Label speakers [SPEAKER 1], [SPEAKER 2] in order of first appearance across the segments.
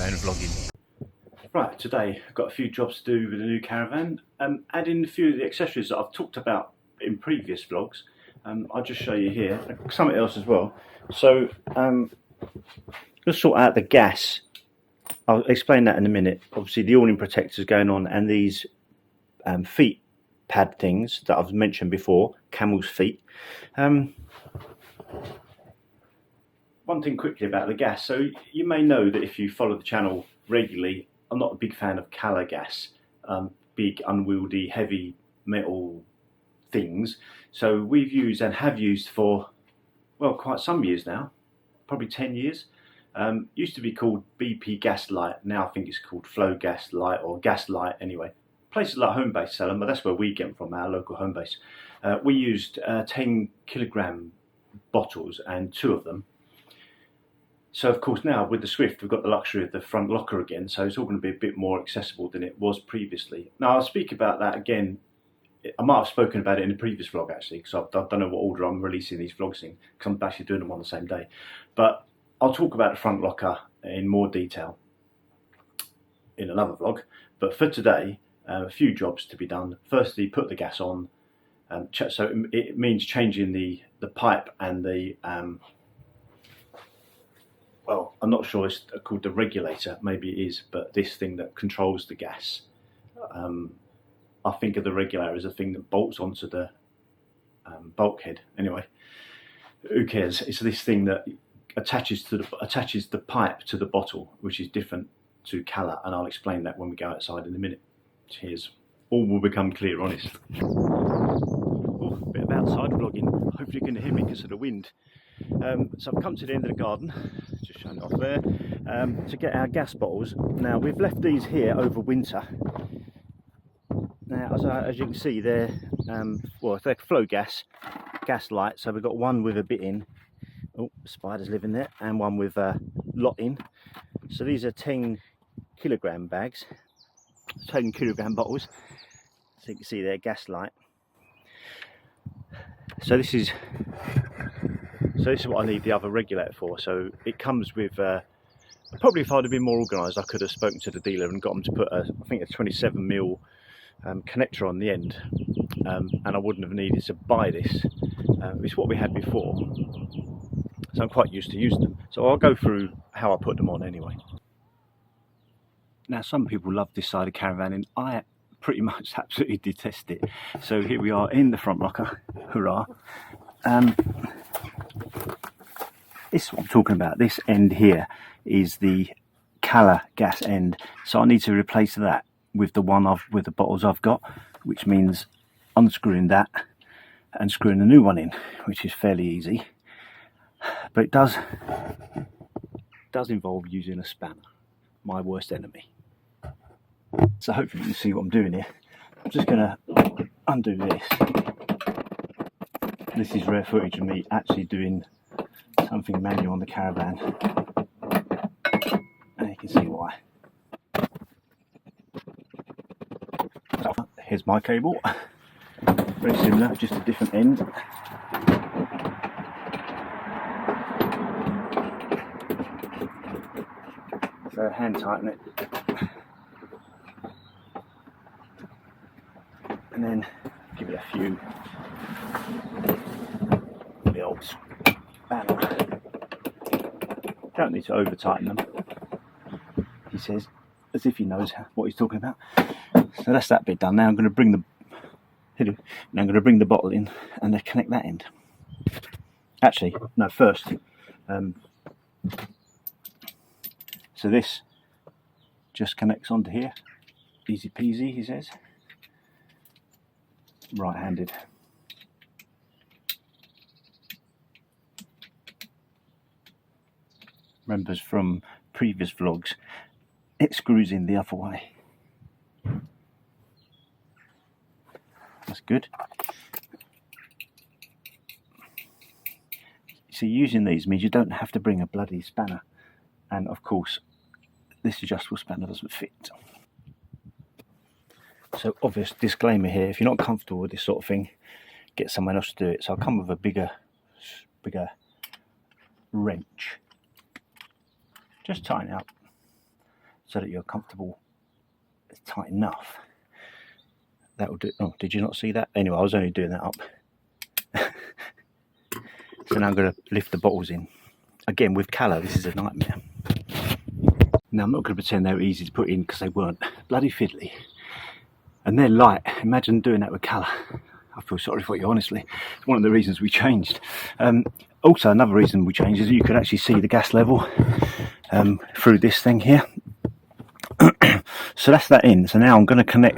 [SPEAKER 1] own vlogging.
[SPEAKER 2] Right, today I've got a few jobs to do with the new Caravan. Adding a few of the accessories that I've talked about in previous vlogs. I'll just show you here, something else as well. So, let's sort out the gas. I'll explain that in a minute. Obviously the awning protector is going on, and these feet pad things that I've mentioned before, camel's feet. One thing quickly about the gas. So you may know that if you follow the channel regularly, I'm not a big fan of Cala gas, big unwieldy heavy metal things. So we've used and have used for, well, quite some years now, probably 10 years. Used to be called BP Gas Light, now I think it's called Flow Gas Light or Gas Light anyway. Places like Homebase sell them, but that's where we get them from, our local Homebase. We used 10 kilogram bottles and 2 of them. So of course now with the Swift we've got the luxury of the front locker again, so it's all going to be a bit more accessible than it was previously. Now I'll speak about that again. I might have spoken about it in the previous vlog actually, because I don't know what order I'm releasing these vlogs in, because I'm actually doing them on the same day. But I'll talk about the front locker in more detail in another vlog. But for today, a few jobs to be done. Firstly, put the gas on. So it means changing the pipe and the well, I'm not sure it's called the regulator, maybe it is, but this thing that controls the gas. I think of the regulator as a thing that bolts onto the bulkhead. Anyway, who cares? It's this thing that attaches the pipe to the bottle, which is different to Cala, and I'll explain that when we go outside in a minute. Cheers. All will become clear, honest. Oh, a bit of outside vlogging. Hopefully you can hear me because of the wind. So I've come to the end of the garden, just showing it off there, to get our gas bottles. Now we've left these here over winter. Now as you can see they're, well, they're flow gas light, so we've got one with a bit in, oh, spiders living there, and one with a lot in. So these are 10 kilogram bags, 10 kilogram bottles, so you can see they're gas light. So this is what I need the other regulator for. So it comes with, probably if I'd have been more organised I could have spoken to the dealer and got them to put I think a 27mm connector on the end, and I wouldn't have needed to buy this. It's what we had before, so I'm quite used to using them. So I'll go through how I put them on anyway. Now some people love this side of Caravan and I pretty much absolutely detest it. So here we are in the front locker, hurrah. This is what I'm talking about. This end here is the Cala gas end, so I need to replace that with the one with the bottles I've got, which means unscrewing that and screwing a new one in, which is fairly easy, but it does involve using a spanner, my worst enemy. So hopefully you can see what I'm doing here. I'm just going to undo this. This is rare footage of me actually doing something manual on the Caravan, and you can see why. Here's my cable, very similar, just a different end. So hand tighten it, and then give it a few. The old spanner. Don't need to over tighten them, he says, as if he knows what he's talking about. So that's that bit done. Now I'm going to bring the bottle in and then connect that end. Actually, no, first. So this just connects onto here. Easy peasy, he says. Right-handed. Remembers from previous vlogs, it screws in the other way. That's good. So using these means you don't have to bring a bloody spanner, and of course this adjustable spanner doesn't fit. So obvious disclaimer here, if you're not comfortable with this sort of thing, get someone else to do it. So I'll come with a bigger wrench. Just tighten it up. so that you're comfortable. It's tight enough. That will do. Oh, did you not see that? Anyway, I was only doing that up. So now I'm going to lift the bottles in. Again, with colour, this is a nightmare. Now, I'm not going to pretend they were easy to put in, because they weren't. Bloody fiddly. And they're light. Imagine doing that with colour. I feel sorry for you, honestly. It's one of the reasons we changed. Also, another reason we changed is you could actually see the gas level through this thing here. So that's that in. So now I'm going to connect.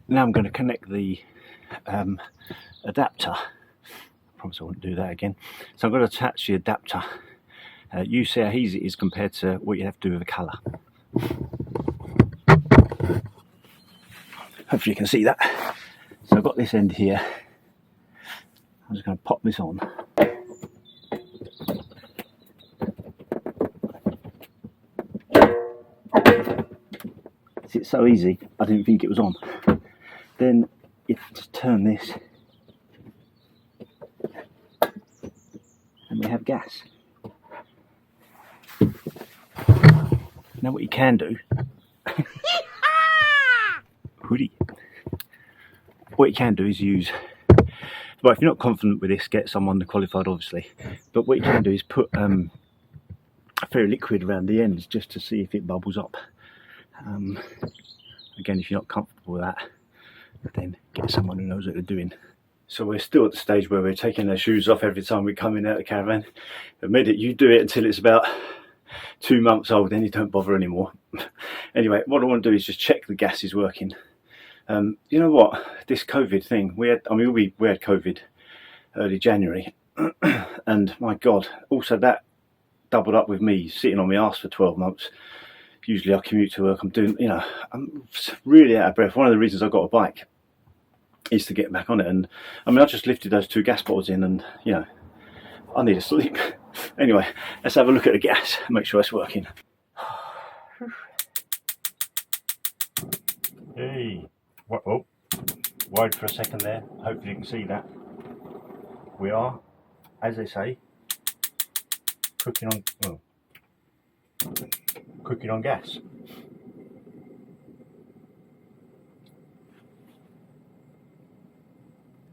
[SPEAKER 2] Now I'm going to connect the adapter. I promise I won't do that again. So I'm going to attach the adapter. You see how easy it is compared to what you have to do with a colour. Hopefully you can see that. So I've got this end here. I'm just going to pop this on. It's so easy, I didn't think it was on. Then you just turn this and we have gas. Now what you can do, what you can do is use, well, if you're not confident with this, get someone qualified obviously, but what you can do is put a fair liquid around the ends just to see if it bubbles up. Again, if you're not comfortable with that, then get someone who knows what they're doing. So we're still at the stage where we're taking our shoes off every time we come in out of the caravan. Admit it, you do it until it's about 2 months old, then you don't bother anymore. Anyway, what I want to do is just check the gas is working. You know what, this COVID thing, we had COVID early January, and my God, also that doubled up with me sitting on my arse for 12 months. Usually I commute to work, I'm really out of breath. One of the reasons I got a bike is to get back on it, and I just lifted those 2 gas bottles in, and I need a sleep. Anyway, let's have a look at the gas, make sure it's working. Hey, oh, wide for a second there, hopefully you can see that. We are, as they say, cooking on gas.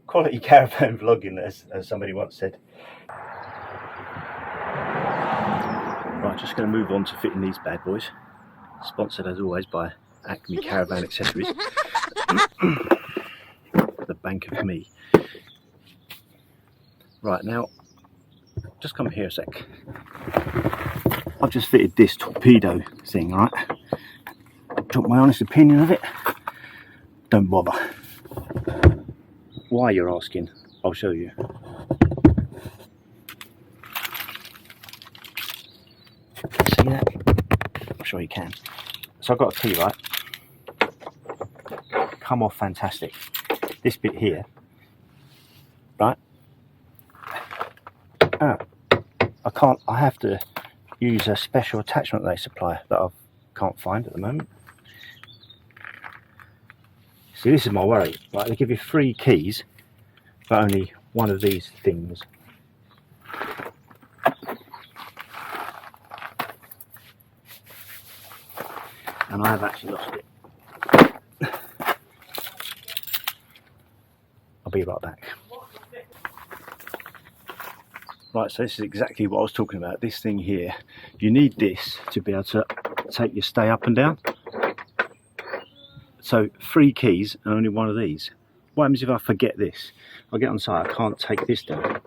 [SPEAKER 2] Quality caravan vlogging, as somebody once said. Right, just going to move on to fitting these bad boys. Sponsored as always by Acme Caravan Accessories. The bank of me. Right, now, just come here a sec. I've just fitted this torpedo thing, right? Took my honest opinion of it. Don't bother. Why, you're asking? I'll show you. See that? I'm sure you can. So I've got a key, right? Come off fantastic. This bit here, right? I have to use a special attachment they supply that I can't find at the moment. See, this is my worry, right? They give you 3 keys, but only one of these things. And I have actually lost it. I'll be right back. Right, so this is exactly what I was talking about. This thing here, you need this to be able to take your stay up and down. So 3 keys and only one of these. What happens if I forget this? I get on site, I can't take this down.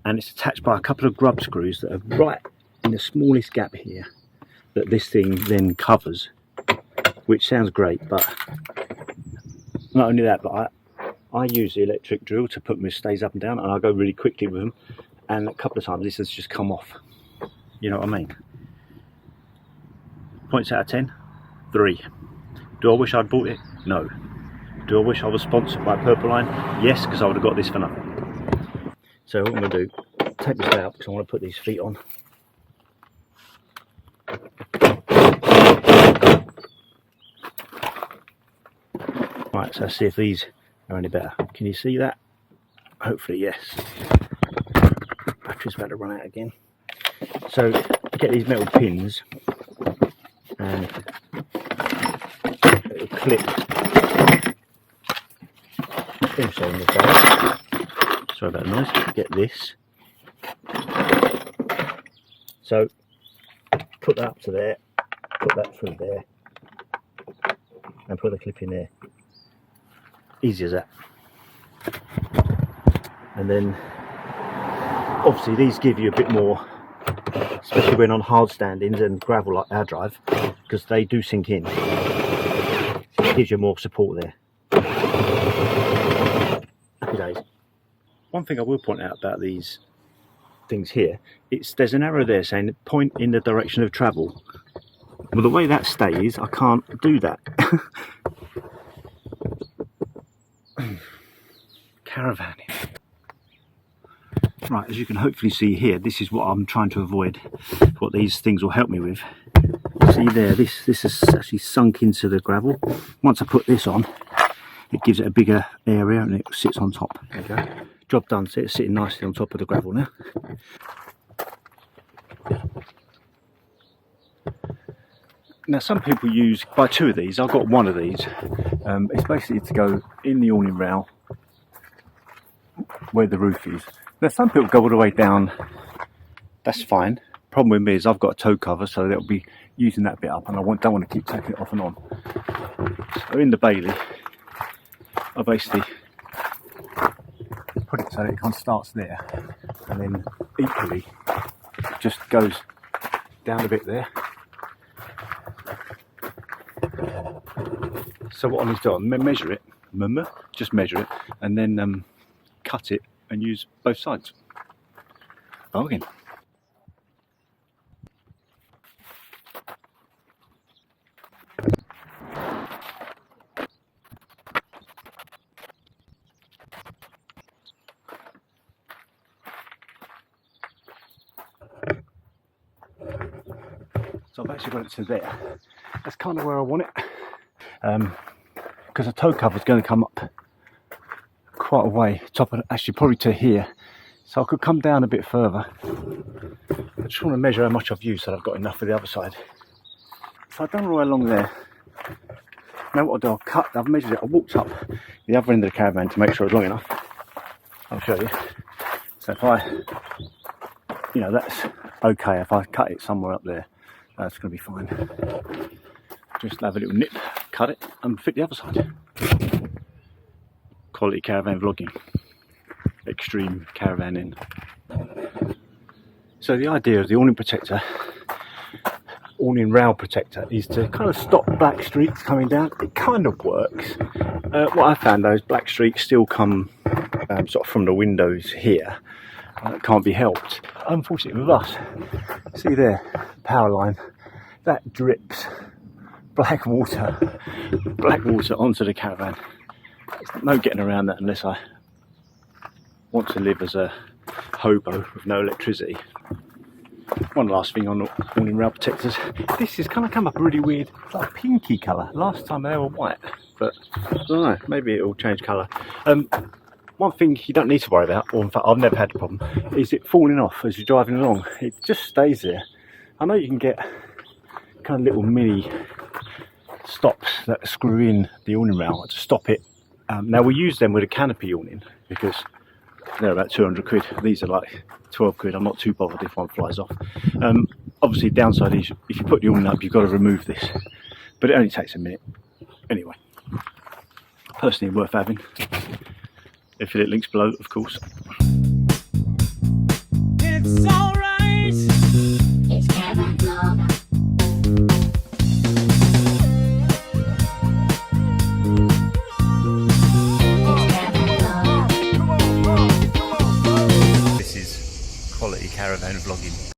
[SPEAKER 2] And it's attached by a couple of grub screws that are right in the smallest gap here that this thing then covers, which sounds great, but not only that, but I use the electric drill to put my stays up and down, and I go really quickly with them, and a couple of times this has just come off. You know what I mean? Points out of 10, 3. Do I wish I'd bought it? No. Do I wish I was sponsored by Purple Line? Yes, because I would have got this for nothing. So what I'm going to do, take this out because I want to put these feet on. Right, so let's see if these are any better. Can you see that? Hopefully yes. Battery's about to run out again. So get these metal pins and it'll clip also in the bag. Sorry about the noise. Get this. So put that up to there, put that through there, and put the clip in there. Easy as that. And then obviously these give you a bit more, especially when on hard standings and gravel like our drive, because they do sink in. So it gives you more support there. Happy days. One thing I will point out about these things here, there's an arrow there saying point in the direction of travel. Well, the way that stays, I can't do that. Caravan. Right, as you can hopefully see here, this is what I'm trying to avoid, what these things will help me with. See there, this is actually sunk into the gravel. Once I put this on, it gives it a bigger area and it sits on top. There you go. Job done, so it's sitting nicely on top of the gravel now. Now some people buy two of these. I've got one of these. It's basically to go in the awning rail where the roof is. Now some people go all the way down, that's fine. Problem with me is I've got a toe cover, so they'll be using that bit up and I don't want to keep taking it off and on. So in the bailey, I basically put it so that it kind of starts there, and then equally it just goes down a bit there. So what I need to do, measure it, just measure it, and then cut it and use both sides. Bargain. So I've actually got it to there. That's kind of where I want it, because the toe cover is going to come up quite a way, actually probably to here, so I could come down a bit further. I just want to measure how much I've used so I've got enough for the other side. So I've done all along there. Now what I'll do, I've measured it, I walked up the other end of the caravan to make sure it's long enough. I'll show you. So if that's okay. If I cut it somewhere up there, that's going to be fine. Just have a little nip, cut it and fit the other side. Quality caravan vlogging, extreme caravanning. So the idea of the awning protector, awning rail protector, is to kind of stop black streaks coming down. It kind of works. What I found though is black streaks still come sort of from the windows here. It can't be helped. Unfortunately with us, see there, power line, that drips black water onto the caravan. There's no getting around that unless I want to live as a hobo with no electricity. One last thing on awning rail protectors. This has kind of come up a really weird, like pinky colour. Last time they were white, but I don't know, maybe it will change colour. One thing you don't need to worry about, or in fact I've never had a problem, is it falling off as you're driving along. It just stays there. I know you can get kind of little mini stops that screw in the awning rail to stop it. Now we use them with a canopy awning because they're about 200 quid. These are like 12 quid. I'm not too bothered if one flies off. Obviously downside is if you put the awning up you've got to remove this, but it only takes a minute. Anyway, personally worth having. Affiliate links below, of course.